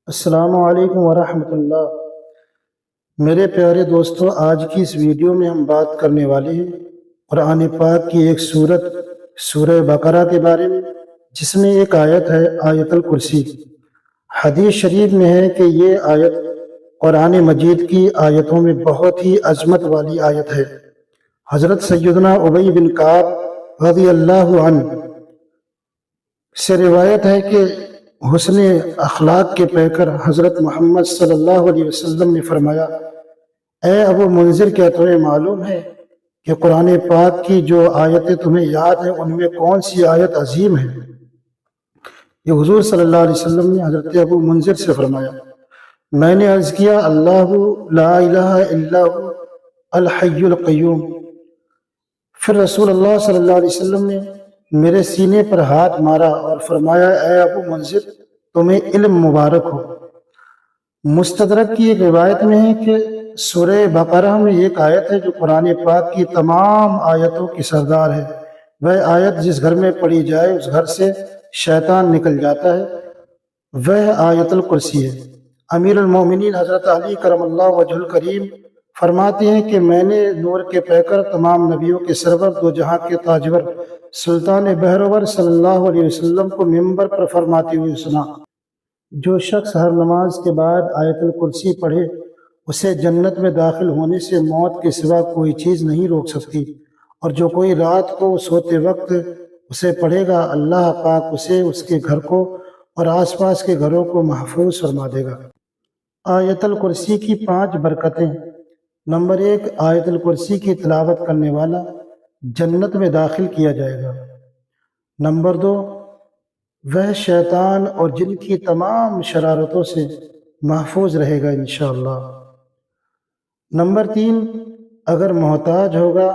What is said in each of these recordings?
السلام علیکم ورحمۃ اللہ۔ میرے پیارے دوستو، آج کی اس ویڈیو میں ہم بات کرنے والے ہیں قرآن پاک کی ایک سورت سورہ بقرہ کے بارے میں، جس میں ایک آیت ہے آیت الکرسی۔ حدیث شریف میں ہے کہ یہ آیت قرآن مجید کی آیتوں میں بہت ہی عظمت والی آیت ہے۔ حضرت سیدنا ابی بن کعب رضی اللہ عنہ سے روایت ہے کہ حسن اخلاق کے پیکر حضرت محمد صلی اللہ علیہ وسلم نے فرمایا، اے ابو منذر، کیا تمہیں معلوم ہے کہ قرآن پاک کی جو آیتیں تمہیں یاد ہیں ان میں کون سی آیت عظیم ہے؟ یہ حضور صلی اللہ علیہ وسلم نے حضرت ابو منذر سے فرمایا۔ میں نے عرض کیا، اللہ لا الہ الا ہو الحی القیوم۔ پھر رسول اللہ صلی اللہ علیہ وسلم نے میرے سینے پر ہاتھ مارا اور فرمایا، اے ابو منذر، تمہیں علم مبارک ہو۔ مستدرک کی ایک روایت میں ہے کہ سورہ بقرہ میں ایک آیت ہے جو قرآن پاک کی تمام آیتوں کی سردار ہے۔ وہ آیت جس گھر میں پڑھی جائے اس گھر سے شیطان نکل جاتا ہے، وہ آیت الکرسی ہے۔ امیر المومنین حضرت علی کرم اللہ وجہ الکریم فرماتے ہیں کہ میں نے نور کے پیکر، تمام نبیوں کے سرور، دو جہاں کے تاجور، سلطان بہرور صلی اللہ علیہ وسلم کو منبر پر فرماتے ہوئے سنا، جو شخص ہر نماز کے بعد آیت الکرسی پڑھے اسے جنت میں داخل ہونے سے موت کے سوا کوئی چیز نہیں روک سکتی، اور جو کوئی رات کو سوتے وقت اسے پڑھے گا اللہ پاک اسے، اس کے گھر کو اور آس پاس کے گھروں کو محفوظ فرما دے گا۔ آیت الکرسی کی 5 برکتیں۔ نمبر 1، آیت الکرسی کی تلاوت کرنے والا جنت میں داخل کیا جائے گا۔ نمبر 2، وہ شیطان اور جن کی تمام شرارتوں سے محفوظ رہے گا انشاءاللہ۔ نمبر 3، اگر محتاج ہوگا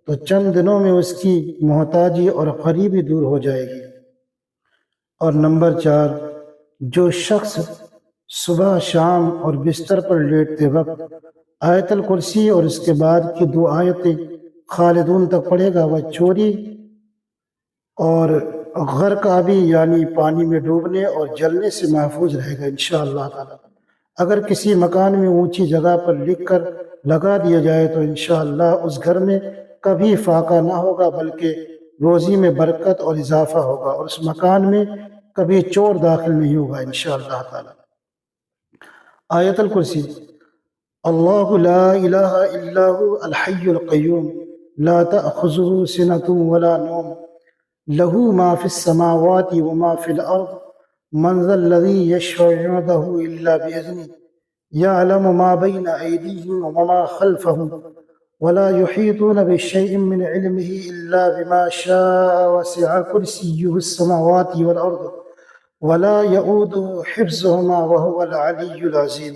تو چند دنوں میں اس کی محتاجی اور غریبی دور ہو جائے گی۔ اور نمبر 4، جو شخص صبح شام اور بستر پر لیٹتے وقت آیت الکرسی اور اس کے بعد کی 2 آیتیں خالدون تک پڑھے گا، وہ چوری اور غرق آبی یعنی پانی میں ڈوبنے اور جلنے سے محفوظ رہے گا انشاءاللہ تعالی۔ اگر کسی مکان میں اونچی جگہ پر لکھ کر لگا دیا جائے تو انشاءاللہ اس گھر میں کبھی فاقہ نہ ہوگا، بلکہ روزی میں برکت اور اضافہ ہوگا، اور اس مکان میں کبھی چور داخل نہیں ہوگا انشاءاللہ تعالی۔ آیت الکرسی۔ اللہ لا الہ الا ہو الحی القیوم لا تأخذہ سنۃ ولا نوم لہ ما فی السماوات وما فی الارض من ذا الذی یشفع عنده الا بإذنہ یعلم ما بین ایدیہم وما خلفہم ولا یحیطون بشیء من علمہ الا بما شاء وسع کرسیہ السماوات والارض ولا یؤوده حفظہما وہو العلی العظیم۔